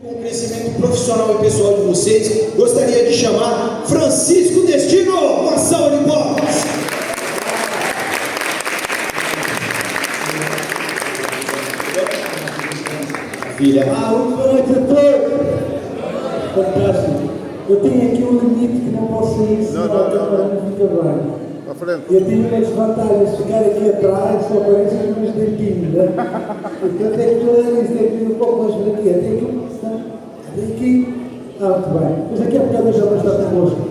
Com o crescimento profissional e pessoal de vocês, gostaria de chamar Francisco Destino. Uma salva de palmas. Filha. Muito boa noite a todos. Fantástico. Eu tenho aqui um limite que não posso sair, senão a câmara não fica bem. Eu tenho umas vantagens de ficar aqui atrás, só aparecem os meus dentinhos, né? Portanto, é que tu tem que ir um pouco mais para aqui. Até aqui. Muito bem. Mas aqui a bocado já vai estar convosco.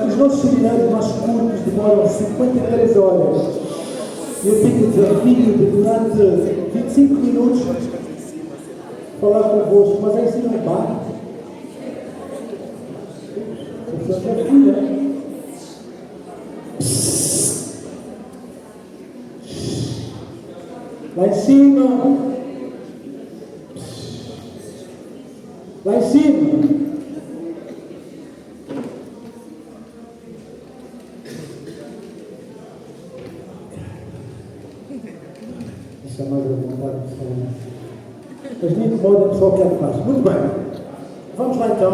Os nossos seminários mais curtos demoram 53 horas. Eu tenho o desafio de, durante 25 minutos, falar convosco, mas é assim não bate. Isso é filha. Lá em cima. Lá em cima. Isso é mais a vontade de falar. Mas nem incomoda o pessoal que é fácil. Muito bem. Vamos lá então.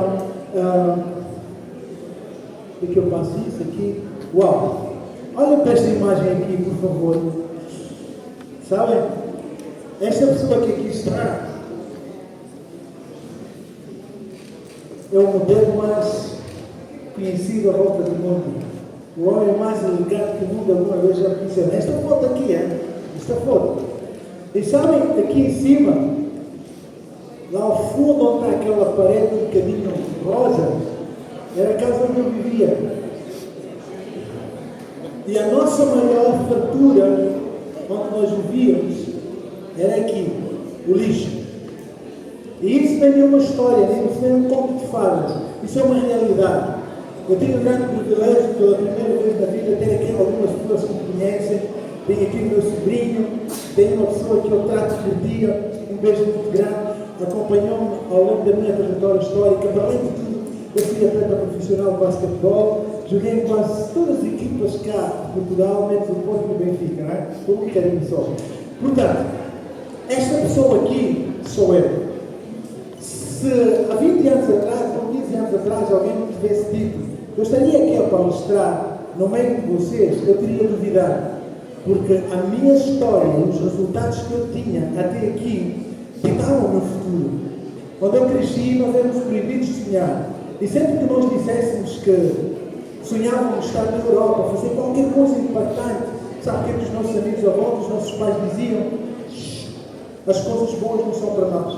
O que eu passo isso aqui? Uau! Olha para esta imagem aqui, por favor. Sabem? Esta pessoa que aqui está é o modelo mais conhecido à volta do mundo. O homem mais elegante que o mundo alguma vez já conheceu. Esta foto aqui, esta foto. E sabem, aqui em cima, lá ao fundo onde está aquela parede um bocadinho rosa, era a casa onde eu vivia. E a nossa maior fartura, onde nós vivíamos, era aqui, o lixo. E isso nem é uma história, nem é um conto de fadas. Isso é uma realidade. Eu tenho o grande privilégio, pela primeira vez na vida, ter aqui algumas pessoas que me conhecem. Tenho aqui o meu sobrinho, tenho uma pessoa que eu trato por dia, um beijo muito grande, acompanhou-me ao longo da minha trajetória histórica. Para além de tudo, eu fui atleta profissional de basquetebol, joguei em quase todas as equipas cá de Portugal, menos o Porto e o Benfica, não é? Com um carinho só. Portanto, esta pessoa aqui sou eu. Se há 20 anos atrás, ou 15 anos atrás, alguém me tivesse dito, eu estaria aqui a palestrar no meio de vocês, eu teria duvidado. Porque a minha história e os resultados que eu tinha até aqui ditavam o meu futuro. Quando eu cresci, nós éramos proibidos de sonhar. E sempre que nós dissessemos que sonhávamos estar na Europa, fazer qualquer coisa impactante, sabe o que é que os nossos amigos à volta, os nossos pais diziam? As coisas boas não são para nós.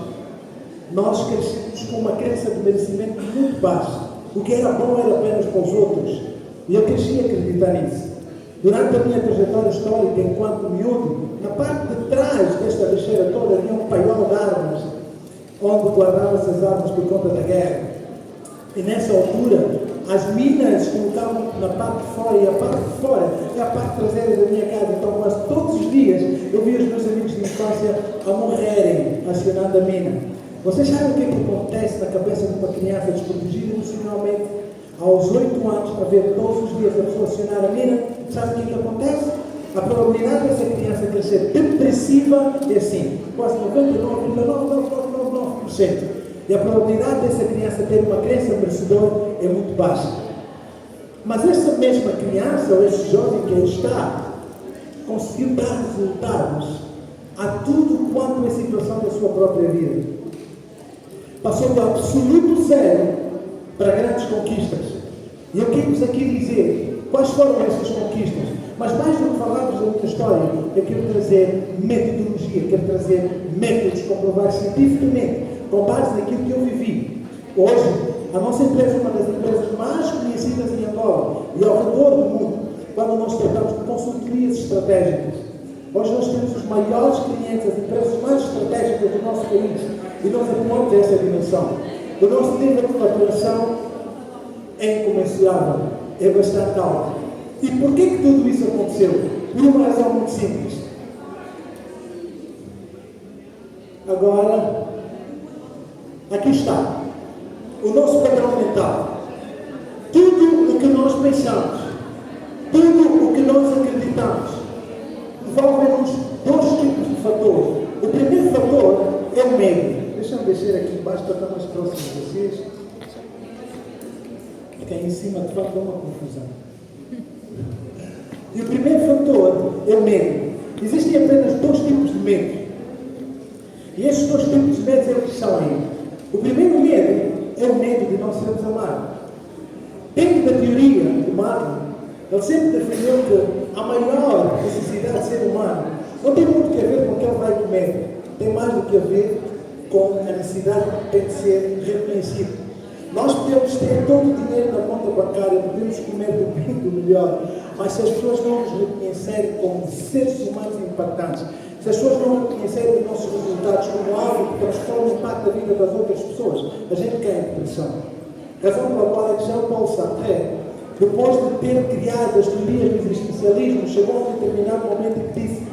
Nós crescemos com uma crença de merecimento muito baixa. O que era bom era apenas para os outros. E eu cresci a acreditar nisso. Durante a minha trajetória histórica, enquanto miúdo, na parte de trás desta lixeira toda havia um paiol de armas, onde guardava-se as armas por conta da guerra. E nessa altura, as minas colocavam na parte de fora, e a parte de fora é a parte traseira da minha casa. Então, quase todos os dias, eu via os meus amigos de infância a morrerem acionando a mina. Vocês sabem o que é que acontece na cabeça de uma criança desprotegida emocionalmente? Aos 8 anos, a ver todos os dias a pessoa acionar a mina, sabe o que é que acontece? A probabilidade dessa criança crescer depressiva é assim, quase 99,999%. E a probabilidade dessa criança ter uma crença merecedora é muito baixa. Mas essa mesma criança, ou esse jovem que aí está, conseguiu dar resultados a tudo quanto é situação da sua própria vida. Passou do absoluto zero para grandes conquistas. E eu quero-vos aqui dizer quais foram essas conquistas. Mas mais do que falarmos da minha história, eu quero trazer metodologia, quero trazer métodos comprovados cientificamente, com base naquilo que eu vivi. Hoje, a nossa empresa é uma das empresas mais conhecidas em Angola e ao redor do mundo, quando nós tratamos de consultorias estratégicas. Hoje nós temos os maiores clientes, as empresas mais estratégicas do nosso país, e nós atuamos essa dimensão. O nosso nível de faturação é incomensurável, é bastante alto. E por que tudo isso aconteceu? Por uma razão muito simples. Agora, aqui está o nosso padrão mental. Tudo o que nós pensamos, tudo o que nós acreditamos, envolve-nos dois tipos de fatores. O primeiro fator é o medo. Deixa-me descer aqui embaixo para estar mais próximo de vocês. Porque aí em cima de facto dá uma confusão. E o primeiro fator é o medo. Existem apenas 2 tipos de medo. E estes 2 tipos de medos é o que são aí. O primeiro medo é o medo de não sermos amados. Dentro da teoria do Martin, ele sempre defendeu que a maior necessidade de ser humano não tem muito que ver com o que ele vai comer. Tem mais do que a ver com a necessidade de ser reconhecido. Nós podemos ter todo o dinheiro na conta bancária, podemos comer do bem do melhor, mas se as pessoas não nos reconhecerem como seres humanos impactantes, se as pessoas não reconhecerem os nossos resultados como algo que transforma o impacto da vida das outras pessoas, a gente cai em depressão. Razão pela qual é que Jean-Paul Sartre, depois de ter criado as teorias do existencialismo, chegou a um determinado momento e disse: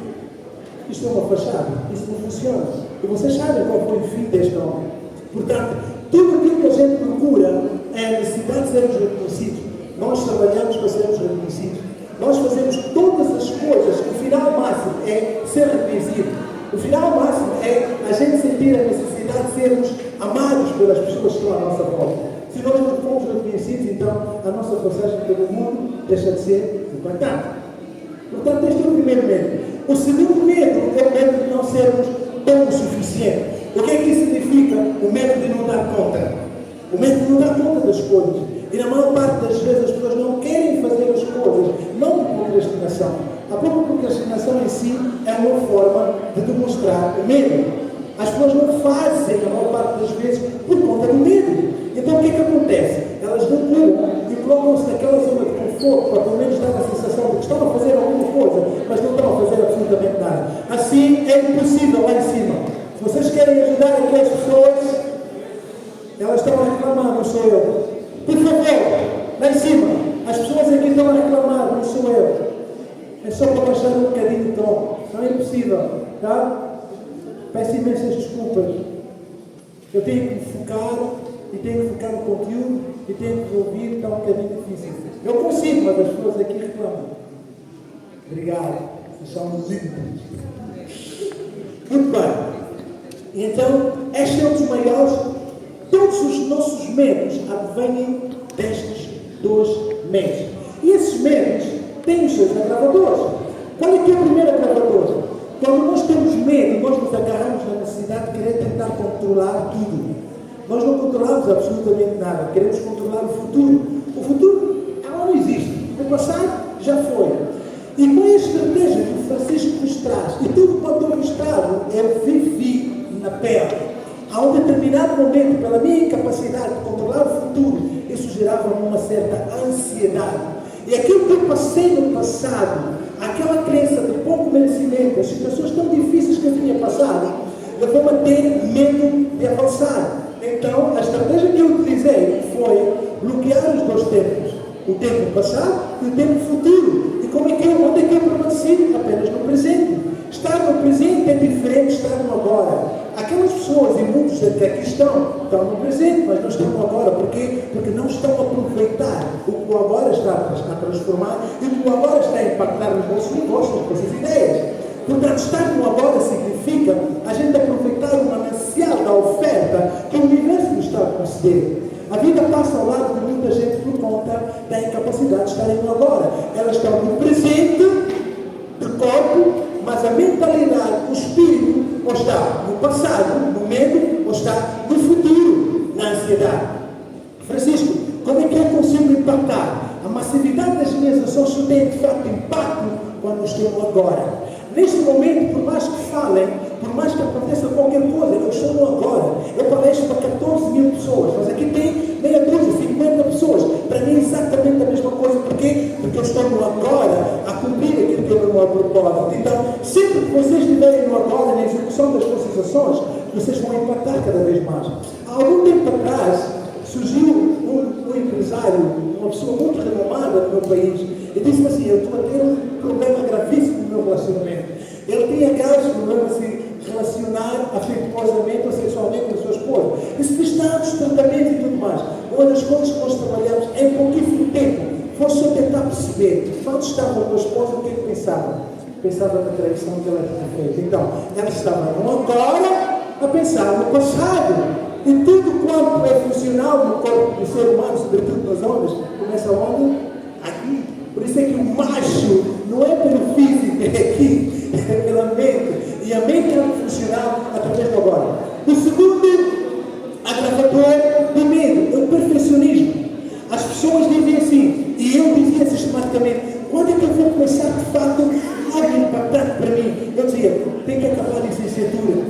isto é uma fachada, isto não funciona. E vocês sabem qual foi o fim deste homem. Portanto, tudo aquilo que a gente procura é a necessidade de sermos reconhecidos. Nós trabalhamos para sermos reconhecidos. Nós fazemos todas as coisas. O final máximo é ser reconhecido. O final máximo é a gente sentir a necessidade de sermos amados pelas pessoas que estão à nossa volta. Se nós não formos reconhecidos, então a nossa passagem pelo mundo deixa de ser importante. Portanto, este é o primeiro medo. O segundo medo é o medo de não sermos tão o suficiente. O que é que isso significa? O medo de não dar conta. O medo de não dar conta das coisas. E na maior parte das vezes as pessoas não querem fazer as coisas, não por procrastinação. A própria procrastinação em si é uma forma de demonstrar o medo. As pessoas não fazem, na maior parte das vezes, por conta do medo. Então o que é que acontece? Elas recuam e colocam-se naquela zona de conforto, para pelo menos dar a sensação de que estão a fazer alguma coisa, mas não estão a fazer absolutamente nada. Assim é impossível lá em cima. Se vocês querem ajudar aquelas pessoas, elas estão a reclamar, não sou eu. Por favor, lá em cima, as pessoas aqui estão a reclamar, não sou eu. É só para baixar um bocadinho de tom. Não é impossível, tá? Peço imensas desculpas. Eu tenho que me focar e tenho que focar no conteúdo e tenho que ouvir, está um bocadinho difícil. Eu consigo, mas as pessoas aqui reclamam. Obrigado. Vocês são lindos. Muito bem. E então, este é um dos maiores. Todos os nossos medos advêm destes 2 medos. E esses medos têm os seus agravadores. Qual é que é o primeiro agravador? Quando nós temos medo, nós nos agarramos na necessidade de querer tentar controlar tudo. Nós não controlamos absolutamente nada. Queremos controlar o futuro. O futuro, ela não existe. O passado já foi. E qual é a estratégia que o Francisco nos traz? E tudo quanto eu mostrado, eu vivi na pele. A um determinado momento, pela minha incapacidade de controlar o futuro, isso gerava uma certa ansiedade. E aquilo que eu passei no passado, aquela crença de pouco merecimento, as situações tão difíceis que eu tinha passado, levou-me a ter medo de avançar. Então, a estratégia que eu utilizei foi bloquear os 2 tempos. O tempo passado e o tempo futuro. E como é que onde é que eu permaneci? Apenas no presente. Estar no presente é diferente de estar no agora. Aquelas pessoas, e muitos que aqui estão no presente, mas não estão no agora. Porquê? Porque não estão a aproveitar o que o agora está a transformar e o que o agora está a impactar nos vossos negócios, nas vossas ideias. Portanto, estar no agora significa a gente aproveitar o manancial da oferta que o universo nos está a conceder. A vida passa ao lado de muita gente por conta da incapacidade de estarem no agora. Elas estão no presente, de corpo, mas a mentalidade, o espírito, ou está no passado, no medo, ou está no futuro, na ansiedade. Francisco, como é que eu consigo impactar? A massividade das minhas ações só tem de facto impacto quando eu estou no agora. Neste momento, por mais que falem, por mais que aconteça qualquer coisa, eu estou no agora. Eu palestro para 14 mil pessoas, mas aqui tem meia dúzia, 50 pessoas. Para mim é exatamente a mesma coisa. Porquê? Porque eu estou no agora a cumprir aquilo que eu não a propósito. Então, sempre que vocês estiverem no agora, na execução das vossas ações, vocês vão impactar cada vez mais. Há algum tempo atrás, surgiu um empresário, uma pessoa muito renomada no meu país, e disse assim: eu estou a ter um problema gravíssimo no meu relacionamento. Ele tinha aqueles problemas de se relacionar afetuosamente ou sexualmente com a sua esposa. Isso fez tantos tratamentos e tudo mais. Uma das coisas que nós trabalhamos em pouquíssimo tempo foi só tentar perceber, quando estava com a esposa, o que é que pensava? Pensava na traição que ela tinha feito. Então, ela estava no agora a pensar pensar no passado. E tudo quanto é funcional no corpo do ser humano, sobretudo nas ondas, começa onde? Aqui. Por isso é que o macho não é pelo físico, é aqui, é pela mente. E a mente é funcional através do agora. O segundo agravador do medo é o perfeccionismo. As pessoas dizem assim, e eu dizia sistematicamente, quando é que eu vou começar de fato algo impactante para mim? Eu dizia, tem que acabar a licenciatura.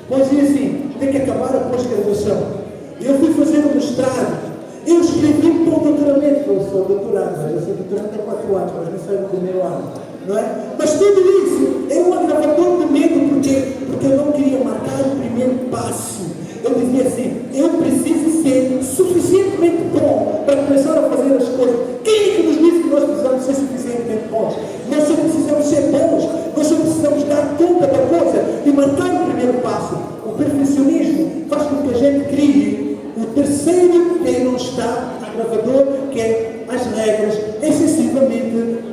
Depois dizia assim, tem que acabar a pós-graduação. Eu fui fazer um mestrado. Eu escrevi para o doutoramento, eu sou doutorado, mas eu sou doutorado há 4 anos, mas não sei no primeiro ano, não é? Mas tudo isso é um agravador de medo, porque eu não queria marcar o primeiro passo. Eu dizia assim, eu preciso ser suficientemente bom para começar a fazer as coisas. Quem é que nos diz que nós precisamos ser suficientemente bons? Nós só precisamos ser bons, nós só precisamos dar conta da coisa e marcar o primeiro passo. O perfeccionismo faz com que a gente crie o terceiro que não está agravador, que é as regras excessivamente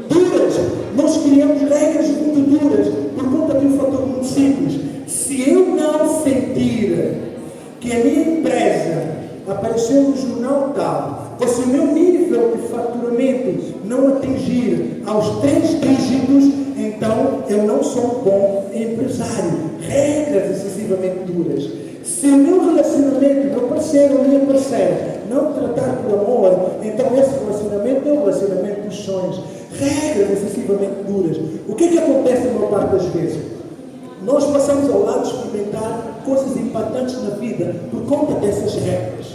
duras. Nós criamos regras muito duras por conta de um fator muito simples. Se eu não sentir que a minha empresa apareceu no jornal tal, ou se o meu nível de faturamento não atingir aos 3 dígitos, então eu não sou um bom empresário. Regras excessivamente duras. Se o meu relacionamento, meu parceiro ou minha parceira, não tratar por amor, então esse relacionamento é o relacionamento dos sonhos. Regras excessivamente duras. O que é que acontece a maior parte das vezes? Nós passamos ao lado de experimentar coisas impactantes na vida por conta dessas regras.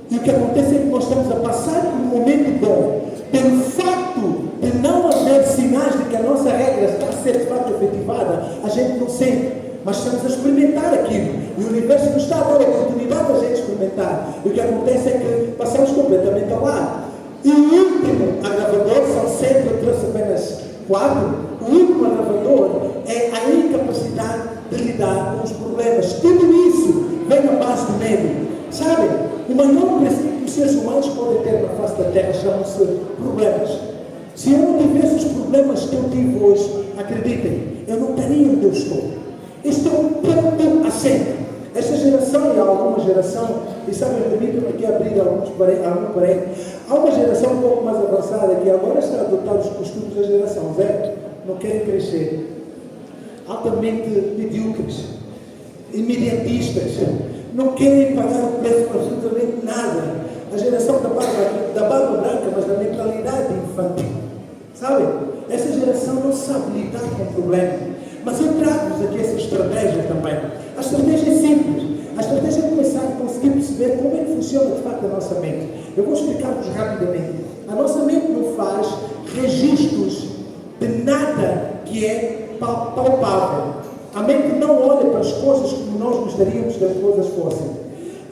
E o que acontece é que nós estamos a passar por um momento bom. Pelo facto de não haver sinais de que a nossa regra está a ser de fato efetivada, a gente não sente. Mas estamos a experimentar aquilo. E o universo nos está a dar a oportunidade de a gente experimentar. E o que acontece é que passamos completamente ao lado. E o último agravador, são 7, eu trouxe apenas 4. O último agravador é a incapacidade de lidar com os problemas. Tudo isso vem na base do medo. Sabe? O maior princípio que os seres humanos podem ter na face da Terra chamam-se problemas. Se eu não tivesse os problemas que eu tive hoje, acreditem, eu não estaria onde eu estou. Este é um ponto assente. Esta geração e alguma geração, e sabem, permitam-me aqui abrir algum parede. Há uma geração um pouco mais avançada que agora está a adotar os costumes da geração Z. Não querem crescer. Altamente medíocres, imediatistas. Não querem pagar o preço por absolutamente nada. A geração da barba branca, mas da mentalidade infantil. Sabem? Essa geração não sabe lidar com o problema. Mas eu trago-vos aqui essa estratégia também. A estratégia é simples. A estratégia é começar a conseguir perceber como é que funciona de facto a nossa mente. Eu vou explicar-vos rapidamente. A nossa mente não faz registros de nada que é palpável. A mente não olha para as coisas como nós gostaríamos que as coisas fossem.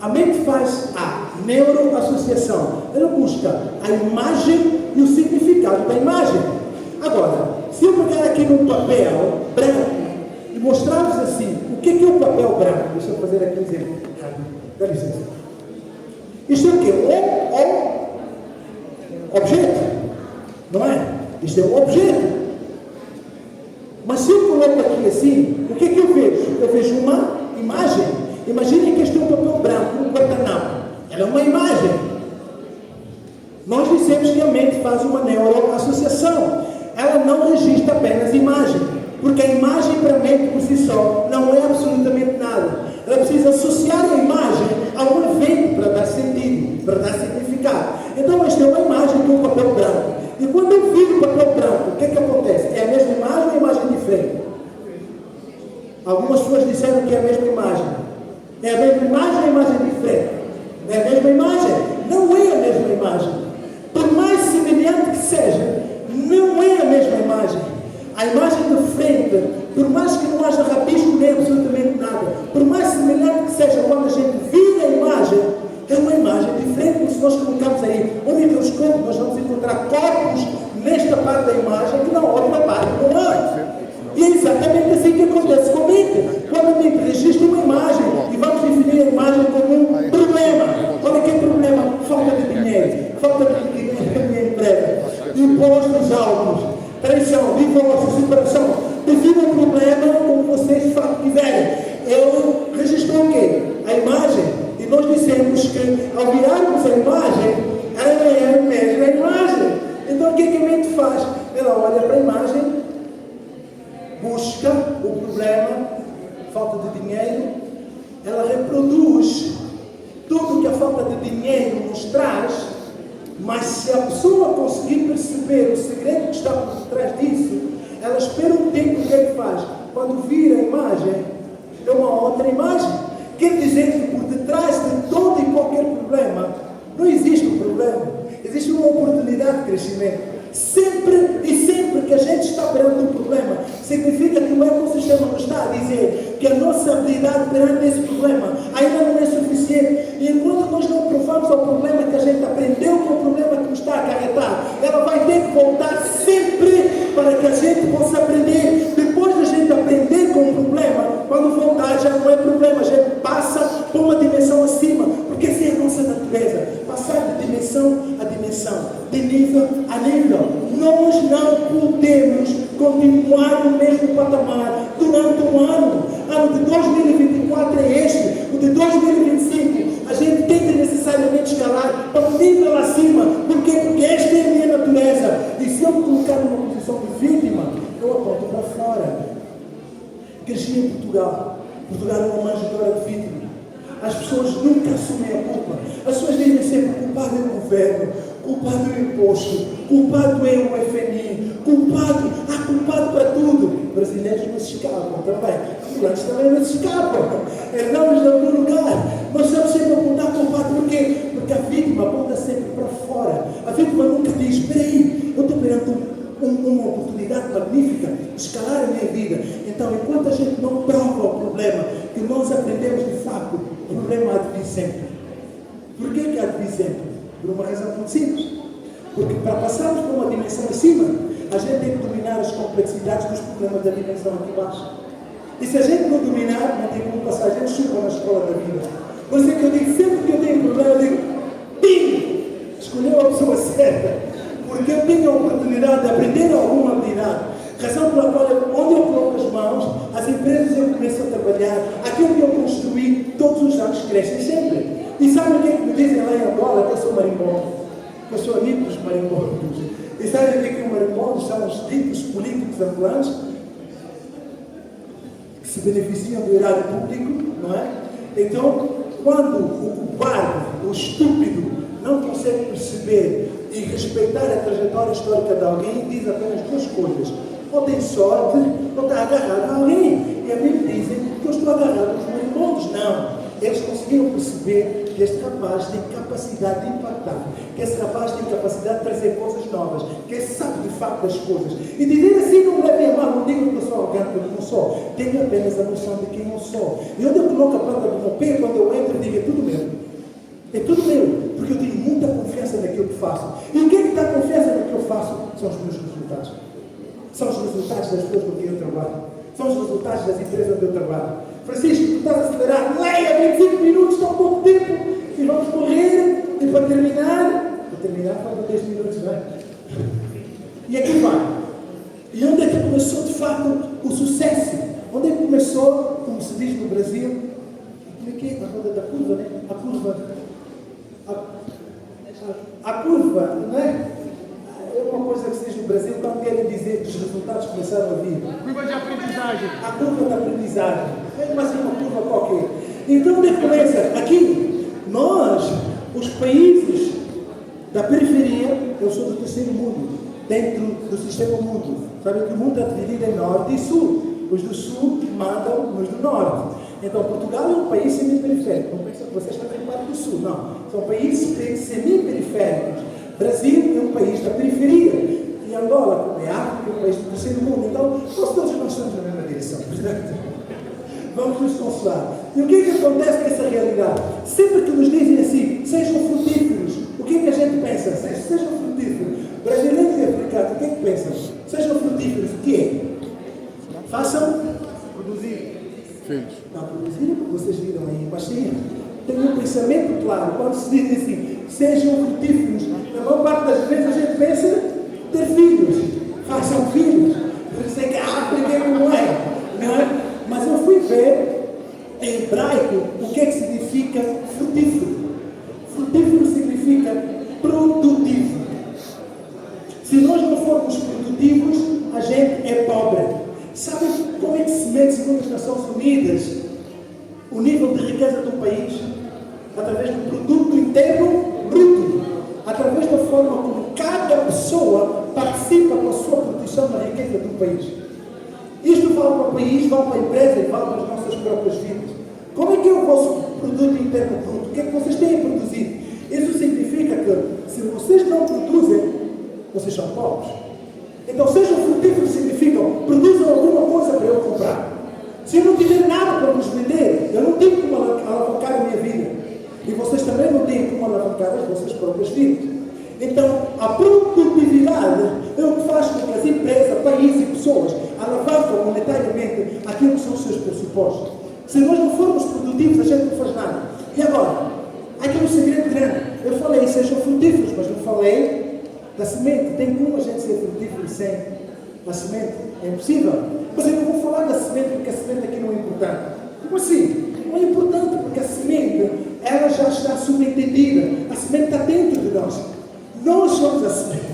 A mente faz a neuroassociação. Ela busca a imagem e o significado da imagem. Agora, se eu pegar aqui num papel branco e mostrar-vos assim, o que é o papel branco? Deixa eu fazer aqui um exemplo. Dá licença. Isto é o quê? Objeto. Não é? Isto é um objeto. Mas se eu coloco aqui assim, o que é que eu vejo? Eu vejo uma imagem. Imaginem que este é um papel branco, um guardanapo. Ela é uma imagem. Nós dissemos que a mente faz uma neuroassociação. Ela não registra apenas imagem, porque a imagem para a mente por si só não é absolutamente nada. Ela precisa associar a imagem a um evento para dar sentido, para dar significado. Então esta é uma imagem de um papel branco. E quando eu viro o papel branco, o que é que acontece? É a mesma imagem ou é imagem diferente? Algumas pessoas disseram que é a mesma imagem. É a mesma imagem ou é a imagem diferente? É a mesma imagem? Não é a mesma imagem. Por mais semelhante que seja, não é a mesma imagem. A imagem de frente, por mais que não haja rabisco nem absolutamente nada, por mais semelhante que seja, quando a gente vira a imagem, é uma imagem diferente, porque se nós colocarmos aí um microscópio, nós vamos encontrar corpos nesta parte da imagem que na outra parte não há. E é exatamente assim que acontece com a mente. Quando a mente registra uma imagem, e vamos definir a imagem como um problema. Olha que problema: falta de dinheiro, falta de liquidez na minha empresa, impostos altos, traição, divórcio, separação. Defina um problema como vocês de fato quiserem. Eu registrei o quê? porque ao virarmos a imagem, ela não é a mesma imagem. Então o que a mente faz? Ela olha para a imagem, busca o problema, falta de dinheiro, ela reproduz tudo que a falta de dinheiro nos traz, mas se a pessoa conseguir perceber o segredo que está por trás disso, ela espera um tempo. O que é que faz? Quando vira a imagem, é uma outra imagem. Quer dizer que por detrás de todo e qualquer problema, não existe um problema, existe uma oportunidade de crescimento. Sempre e sempre que a gente está perante um problema, significa que o ecossistema nos está a dizer que a nossa habilidade perante esse problema ainda não é suficiente. E enquanto nós não provamos ao problema que a gente aprendeu com o problema que nos está a acarretar, ela vai ter que voltar sempre para que a gente possa aprender. Depois da gente aprender com o problema, quando voltar já não é problema, a gente passa para uma dimensão acima, porque essa é a nossa natureza, passar de dimensão a dimensão, de nível a nível. Nós não podemos continuar no mesmo patamar durante um ano. Ano de 2024 é este, o de 2025 a gente tem que necessariamente escalar para um nível acima. Porquê? Porque esta é a minha natureza. E se eu me colocar numa posição de vítima, eu aponto para fora. Cresci em Portugal. Portugal é uma manjedoura de vítima. As pessoas nunca assumem a culpa. As pessoas dizem sempre: culpado é o governo, culpado é o imposto, culpado é o FMI, há culpado para tudo. Brasileiros não se escapam também, angolanos também não se escapam. Herdamos de algum lugar. Nós estamos sempre a apontar culpado. Por quê? Porque a vítima aponta sempre para fora. A vítima nunca diz: espera aí, eu estou perante uma oportunidade magnífica de escalar a minha vida. Então, enquanto a gente não prova o problema que nós aprendemos de facto, o problema há de vir sempre. Por que há de vir sempre? Por uma razão muito simples. Porque para passarmos para uma dimensão acima, a gente tem que dominar as complexidades dos problemas da dimensão aqui embaixo. E se a gente não dominar, não tem como passar. A gente chupa na escola da vida. Por isso é que eu digo, sempre que eu tenho problema, eu digo: pim! Escolheu a pessoa certa. Porque eu tenho a oportunidade de aprender alguma habilidade. Razão pela qual, onde eu coloco as mãos, as empresas eu começo a trabalhar, aquilo que eu construí, todos os anos crescem sempre. E sabe o que é que me dizem lá em Angola? Que eu sou marimbondo. Que eu sou amigo dos marimbondos. E sabe o que é que os marimbondos são os ditos políticos angolanos? Que se beneficiam do erário público, não é? Então, quando o covarde, o estúpido, não consegue perceber e respeitar a trajetória histórica de alguém, diz apenas duas coisas: ou tem sorte, ou está agarrado a alguém. E a mim me dizem que eu estou agarrado aos marimbondos. Não. Eles conseguiram perceber que este rapaz tem capacidade de impactar, que esse rapaz tem capacidade de trazer coisas novas, que ele sabe de facto das coisas. E dizer assim não me leve a mal, não digo que eu sou arrogante, porque eu não sou. Tenho apenas a noção de quem eu sou. E onde eu coloco a planta do meu pé, quando eu entro, eu digo: é tudo meu. É tudo meu, porque eu tenho muita confiança naquilo que faço. E o que é que dá confiança no que eu faço? São os meus resultados. São os resultados das pessoas com quem eu trabalho. São os resultados das empresas onde eu trabalho. Francisco, tu estás a acelerar, leia 25 minutos, tão pouco tempo, e vamos correr, e para terminar, faltam 10 minutos, não é? E aqui vai. E onde é que começou de facto o sucesso? Onde é que começou, como se diz no Brasil, como é que é? A roda da curva, né? A curva, não é? É uma coisa que se diz no Brasil quando querem dizer que os resultados começaram a vir. Curva de aprendizagem. A curva da aprendizagem. É mais uma curva qualquer. Então, onde é que começa? Aqui. Nós, os países da periferia, eu sou do terceiro mundo, dentro do sistema mundo. Sabem que o mundo é dividido em norte e sul. Os do sul mandam nos do norte. Então, Portugal é um país semi-periférico. Não pensa que vocês fazem parte do sul, não. São países semi-periféricos. Brasil é um país da periferia. E Angola, como é África, é um país do terceiro mundo. Então, todos nós estamos na mesma direção. Vamos nos consolar. E o que é que acontece com essa realidade? Sempre que nos dizem assim: sejam frutíferos, o que é que a gente pensa? Sejam frutíferos. Brasileiros e africanos, o que é que pensam? Sejam frutíferos, o que é? Façam Produzir. Filhos. Não, produzir, porque vocês viram aí, mas sim, tem um pensamento claro. Quando se diz assim: sejam frutíferos, na maior parte das vezes a gente pensa ter filhos. Façam filhos. Eu sei que a África é como é, não é? Mas eu fui ver em hebraico o que é que significa frutífero. riqueza do país? Através do produto interno bruto, através da forma como cada pessoa participa com a sua produção na riqueza do país. Isto vale para o país, vale para a empresa e vale para as nossas próprias vidas. Como é que é o vosso produto interno bruto? O que é que vocês têm produzido? Isso significa que, se vocês não produzem, vocês são pobres. Então, sejam frutíferos significa, produzam alguma coisa para eu comprar. Se eu não tiver nada para vos vender, eu não tenho como alavancar a minha vida. E vocês também não têm como alavancar as vossas próprias vidas. Então, a produtividade é o que faz com que as empresas, países e pessoas alavancam monetariamente aquilo que são os seus pressupostos. Se nós não formos produtivos, a gente não faz nada. E agora, aqui é um segredo grande. Eu falei, sejam frutíferos, mas não falei da semente. Tem como a gente ser frutífero sem a semente? É impossível. Mas eu não vou falar da semente porque a semente aqui não é importante. Como assim? Não é importante porque a semente, ela já está subentendida. A semente está dentro de nós. Nós somos a semente.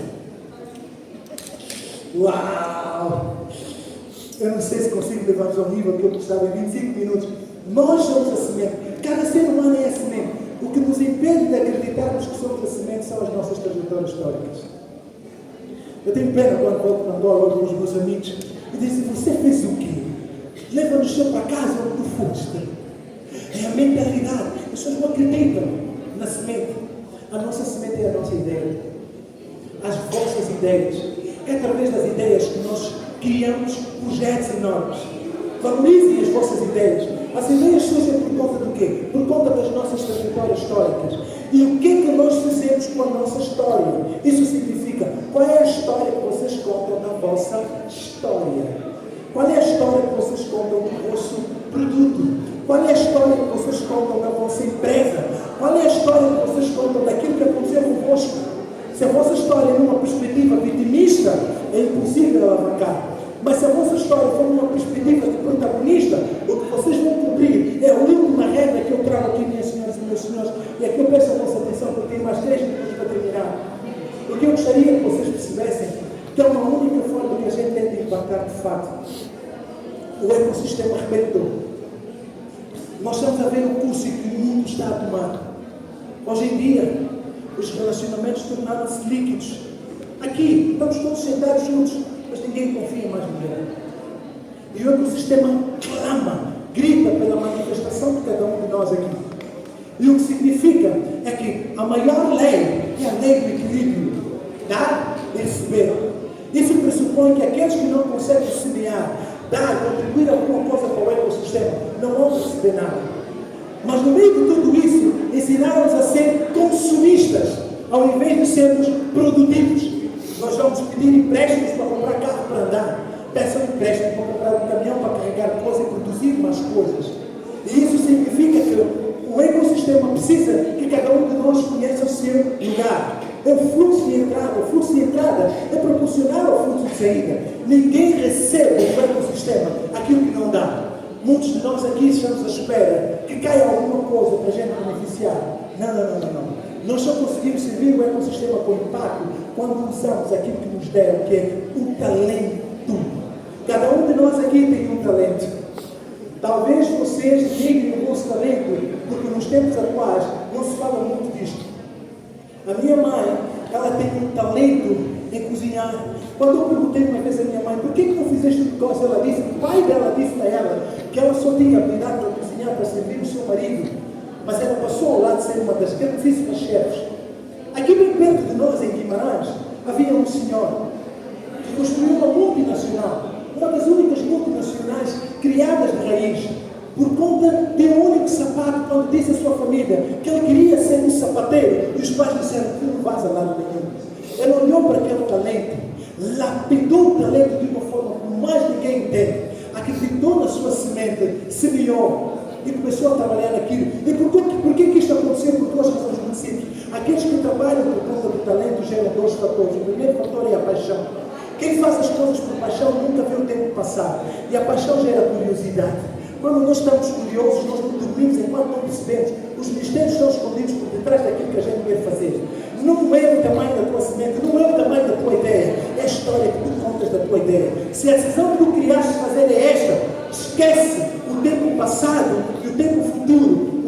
Uau! Eu não sei se consigo levar-vos ao nível que eu gostava em 25 minutos. Nós somos a semente. Cada ser humano é a semente. O que nos impede de acreditarmos que somos a semente são as nossas trajetórias históricas. Eu tenho pena quando volto para Angola com os meus amigos e dizem, você fez o quê? Leva-nos para casa onde tu foste. É a mentalidade. As pessoas não acreditam na semente. A nossa semente é a nossa ideia. As vossas ideias. É através das ideias que nós criamos projetos enormes. Valorizem as vossas ideias. As ideias surgem por conta do quê? Por conta das nossas trajetórias históricas. E o que é que nós fazemos com a nossa história? Isso significa, qual é a história que vocês contam da vossa história? Qual é a história que vocês contam do vosso produto? Qual é a história que vocês contam da vossa empresa? Qual é a história que vocês contam daquilo que aconteceu convosco? Se a vossa história é numa perspectiva vitimista, é impossível alavancar. Mas se a vossa história for numa perspectiva de protagonista, o que vocês vão cumprir é a última regra que eu trago aqui, minhas senhoras e meus senhores, e aqui eu peço a vossa atenção, porque tenho mais 3 minutos para terminar. Porque eu gostaria que vocês percebessem que é uma única forma que a gente tem de impactar de fato. O ecossistema arrebentou. Nós estamos a ver o curso que o mundo está a tomar. Hoje em dia, os relacionamentos tornaram-se líquidos. Aqui, estamos todos sentados juntos, mas ninguém confia mais no ninguém. E o ecossistema clama, grita pela manifestação de cada um de nós aqui. E o que significa é que a maior lei é a lei do equilíbrio. Dar e receber. Isso pressupõe que aqueles que não conseguem semear, dar, contribuir alguma coisa para o ecossistema, não vão receber nada. Mas no meio de tudo isso, ensinaram-nos a ser consumistas, ao invés de sermos produtivos. Nós vamos pedir empréstimos para comprar carro para andar. Peçam empréstimo para comprar um caminhão para carregar coisas e produzir mais coisas. E isso significa que o ecossistema precisa que cada um de nós conheça o seu lugar. É o fluxo de entrada. O fluxo de entrada é proporcional ao fluxo de saída. Ninguém recebe do ecossistema aquilo que não dá. Muitos de nós aqui estamos à espera que caia alguma coisa para a gente beneficiar. Não. Nós só conseguimos servir o ecossistema com impacto quando usamos aquilo que nos deram, que é o talento. Cada um de nós aqui tem um talento. Talvez vocês neguem o vosso talento, porque nos tempos atuais não se fala muito disto. A minha mãe, ela tem um talento em cozinhar. Quando eu perguntei uma vez à minha mãe, por que não fizeste o negócio? Ela disse, o pai dela disse a ela que ela só tinha habilidade para cozinhar, para servir o seu marido. Mas ela passou ao lado de ser uma das grandíssimas chefes. Aqui bem perto de nós, em Guimarães, havia um senhor que construiu uma multinacional, uma das únicas multinacionais criadas de raiz, por conta de um único sapato, quando disse à sua família que ele queria ser um sapateiro, e os pais disseram, tu não vais a lado nenhum. Ele olhou para aquele talento, lapidou o talento de uma forma que mais ninguém entende, acreditou na sua semente, semeou e começou a trabalhar naquilo. E por que isto aconteceu? Por 2 razões muito simples. Aqueles que trabalham por conta do talento geram 2 fatores. O primeiro fator é a paixão. Quem faz as coisas por paixão nunca vê o tempo passar. E a paixão gera curiosidade. Quando nós estamos curiosos, nós não dormimos enquanto não percebemos. Os mistérios estão escondidos por detrás daquilo que a gente quer fazer. Não é o tamanho da tua semente, não é o tamanho da tua ideia, é a história que tu contas da tua ideia. Se a decisão que tu criaste fazer é esta, esquece o tempo passado e o tempo futuro.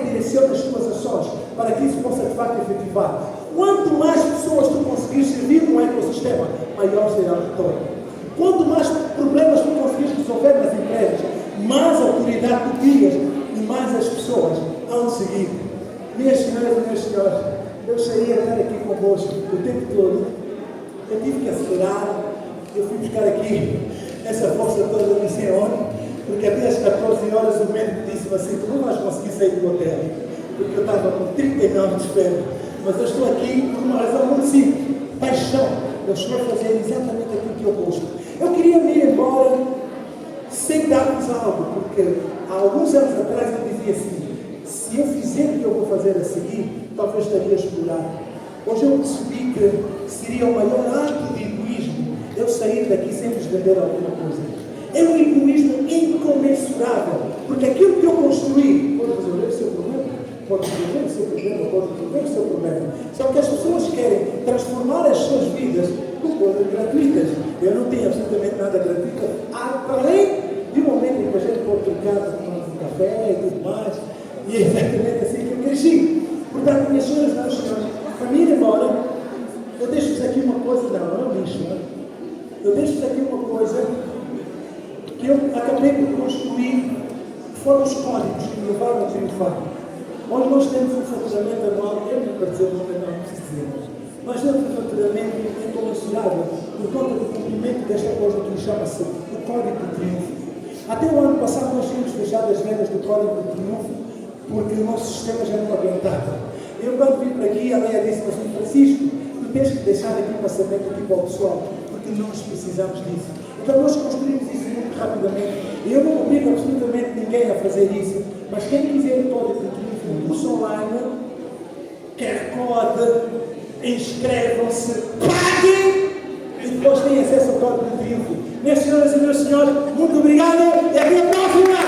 direcione as tuas ações para que isso possa de facto efetivar. Quanto mais pessoas tu conseguires servir no ecossistema, maior será o retorno. Quanto mais problemas tu conseguires resolver nas empresas, mais autoridade tu crias e mais as pessoas hão de seguir. Minhas senhoras e meus senhores, eu gostaria de estar aqui convosco o tempo todo. Eu tive que acelerar, eu fui buscar aqui essa força toda de Sione, porque até às 14 horas o médico disse assim: tu não vais conseguir sair do hotel, porque eu estava com 39 de febre. Mas eu estou aqui por uma razão muito simples: paixão. Eu estou a fazer exatamente aquilo que eu gosto. Eu queria me ir embora sem dar-vos algo, porque há alguns anos atrás eu dizia assim: se eu fizer o que eu vou fazer a seguir, talvez estaria a explorar. Hoje eu percebi que seria o maior ato de egoísmo eu sair daqui sem vos vender alguma coisa. É um egoísmo incomensurável, porque aquilo que eu construí pode resolver o seu problema, pode resolver o seu problema, pode resolver o seu problema. Só que as pessoas querem transformar as suas vidas com coisas gratuitas. Eu não tenho absolutamente nada gratuito, além de um momento em que a gente pode brincar, tomar um café e tudo mais. E é exatamente assim que eu cresci. Portanto, minhas senhoras e meus senhores, para mim ir embora, eu deixo-vos aqui uma coisa, não é um lixo, não é? Eu deixo-vos aqui uma coisa que eu acabei por construir, que foram os códigos que me levaram a triunfar. Hoje nós temos um faturamento anual, eu não quero dizer o nome, não preciso dizer, nós temos um faturamento incomensurável por conta do cumprimento desta coisa que chama-se o Código de Triunfo. Até o ano passado nós tínhamos fechado as vendas do Código de Triunfo porque o nosso sistema já não aguentava. Eu quando vim para aqui, a Leia disse assim: Francisco, tu tens que deixar aqui um passamento aqui para o pessoal, porque nós precisamos disso. Então nós construímos isso muito rapidamente. Eu não obrigo absolutamente ninguém a fazer isso, mas quem quiser o Código de Triunfo no curso online, quer code, inscrevam-se, paguem e depois têm acesso ao Código de Triunfo. Minhas senhoras e meus senhores, muito obrigado e até a próxima!